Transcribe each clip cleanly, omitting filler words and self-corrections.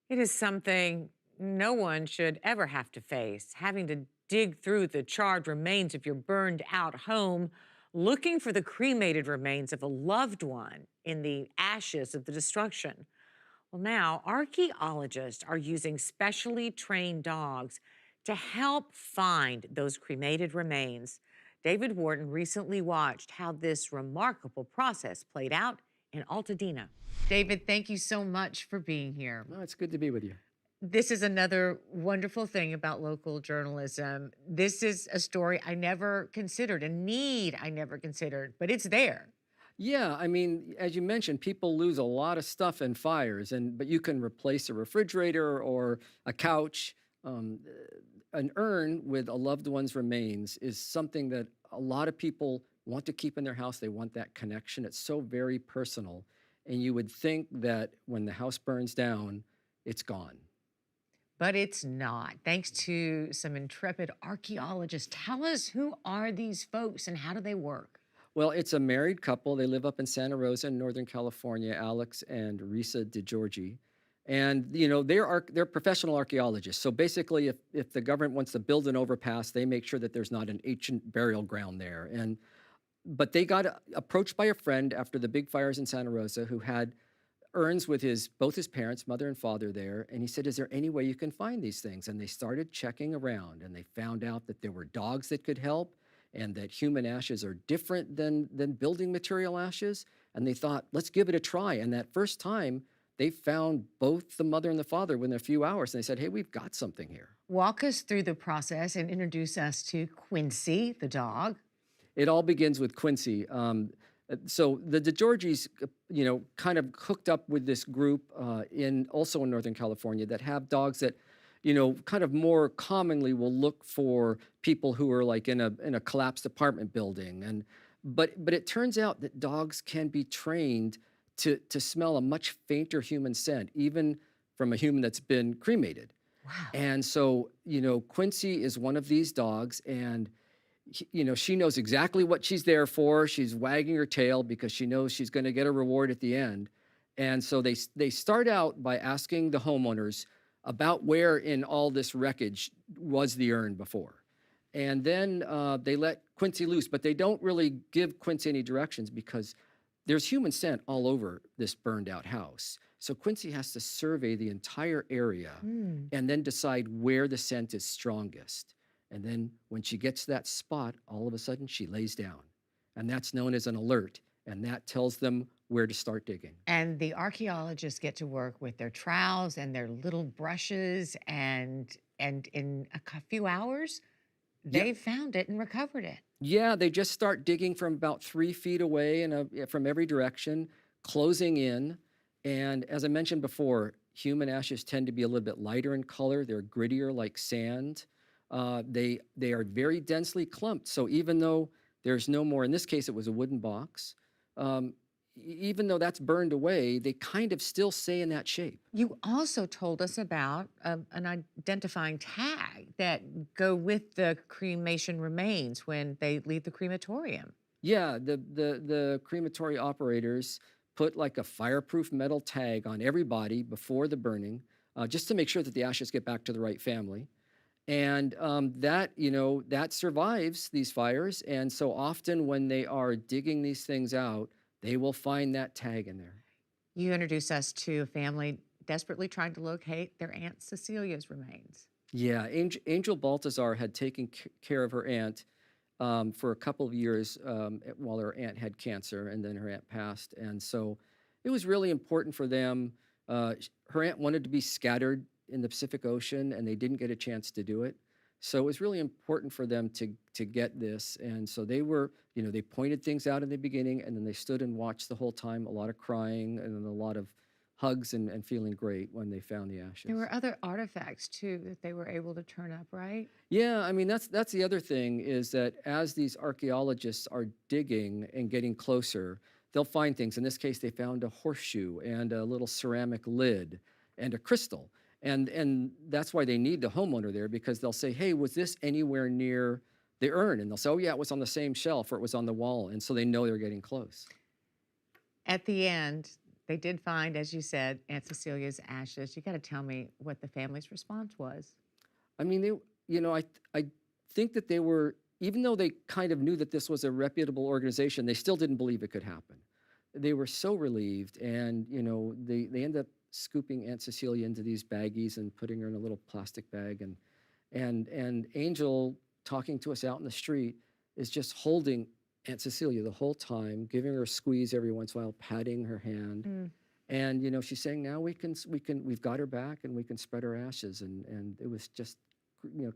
It is something no one should ever have to face, having to dig through the charred remains of your burned out home, looking for the cremated remains of a loved one in the ashes of the destruction. Well, now archaeologists are using specially trained dogs to help find those cremated remains. David Wharton recently watched how this remarkable process played out in Altadena. David, thank you so much for being here. No, it's good to be with you. This is another wonderful thing about local journalism. This is a story I never considered, a need I never considered, but it's there. Yeah, I mean, as you mentioned, people lose a lot of stuff in fires, and but you can replace a refrigerator or a couch. Um, an urn with a loved one's remains is something that a lot of people want to keep in their house. They want that connection. It's so very personal, and you would think that when the house burns down, it's gone. But it's not. Thanks to some intrepid archaeologists. Tell us, who are these folks and how do they work? Well, it's a married couple. They live up in Santa Rosa in Northern California, Alex and Risa DeGiorgi. And they're professional archaeologists. So basically, if the government wants to build an overpass, they make sure that there's not an ancient burial ground there. And but they got approached by a friend after the big fires in Santa Rosa who had urns with his both his parents, mother and father there, and he said, "Is there any way you can find these things?" And they started checking around, and they found out that there were dogs that could help, and that human ashes are different than building material ashes. And they thought, "Let's give it a try." And that first time, they found both the mother and the father within a few hours. And they said, "Hey, we've got something here." Walk us through the process and introduce us to Quincy, the dog. It all begins with Quincy. So the DeGeorgis, kind of hooked up with this group in Northern California that have dogs that, kind of more commonly will look for people who are like in a collapsed apartment building. And but it turns out that dogs can be trained to smell a much fainter human scent, even from a human that's been cremated. Wow. And so, Quincy is one of these dogs, and she knows exactly what she's there for. She's wagging her tail because she knows she's going to get a reward at the end. And so they start out by asking the homeowners about where in all this wreckage was the urn before. And then they let Quincy loose, but they don't really give Quincy any directions because there's human scent all over this burned out house. So Quincy has to survey the entire area Hmm. and then decide where the scent is strongest. And then when she gets to that spot, all of a sudden she lays down. And that's known as an alert. And that tells them where to start digging. And the archaeologists get to work with their trowels and their little brushes, and in a few hours, Yeah, they found it and recovered it. yeah, they just start digging from about 3 feet away and from every direction, closing in. And as I mentioned before, human ashes tend to be a little bit lighter in color. They're grittier like sand. They are very densely clumped. So even though there's no more, in this case, it was a wooden box. Um, Even though that's burned away, they kind of still stay in that shape. You also told us about an identifying tag that go with the cremation remains when they leave the crematorium. Yeah, the crematory operators put like a fireproof metal tag on every body before the burning, just to make sure that the ashes get back to the right family. And that survives these fires. And so often when they are digging these things out, they will find that tag in there. You introduced us to a family desperately trying to locate their Aunt Cecilia's remains. Yeah, Angel Baltazar had taken care of her aunt for a couple of years while her aunt had cancer, and then her aunt passed. And so it was really important for them. Her aunt wanted to be scattered in the Pacific Ocean, and they didn't get a chance to do it. So it was really important for them to get this. And so they pointed things out in the beginning, and then they stood and watched the whole time, a lot of crying and then a lot of hugs and feeling great when they found the There ashes. were other artifacts too that they were able to turn up, right? Yeah, I mean that's the other thing is that as these archaeologists are digging and getting closer, they'll find things. In this case, they found a horseshoe and a little ceramic lid and a crystal. And that's why they need the homeowner there because they'll say, "Hey, was this anywhere near the urn?" And they'll say, "Oh yeah, it was on the same shelf or it was on the wall." And so they know they're getting close. At the end, They did find, as you said, Aunt Cecilia's ashes. You got to tell me what the family's response was. I mean, I think that they were, even though they kind of knew that this was a reputable organization, they still didn't believe it could happen. They were so relieved, and they end up scooping Aunt Cecilia into these baggies and putting her in a little plastic bag, and Angel, talking to us out in the street, is just holding Aunt Cecilia the whole time, giving her a squeeze every once in a while, patting her hand. And she's saying, now we've got her back, and we can spread her ashes. And it was just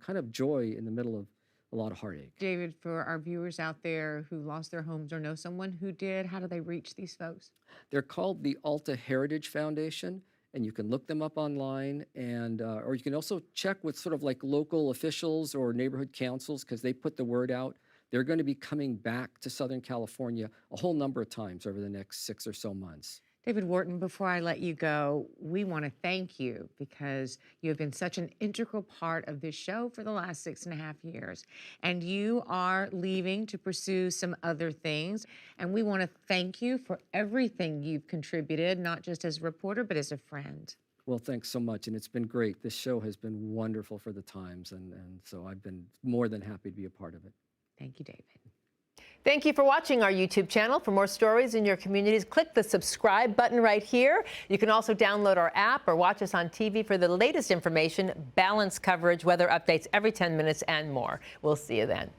kind of joy in the middle of a lot of heartache. David, for our viewers out there who lost their homes or know someone who did, how do they reach these folks? They're called the Alta Heritage Foundation, and you can look them up online, and or you can also check with sort of like local officials or neighborhood councils, because they put the word out. They're going to be coming back to Southern California a whole number of times over the next 6 or so months. David Wharton, before I let you go, we want to thank you because you have been such an integral part of this show for the last 6.5 years. And you are leaving to pursue some other things. And we want to thank you for everything you've contributed, not just as a reporter, but as a friend. Well, thanks so much. And it's been great. This show has been wonderful for the Times. And so I've been more than happy to be a part of it. Thank you, David. Thank you for watching our YouTube channel. For more stories in your communities, click the subscribe button right here. You can also download our app or watch us on TV for the latest information, balanced coverage, weather updates every 10 minutes, and more. We'll see you then.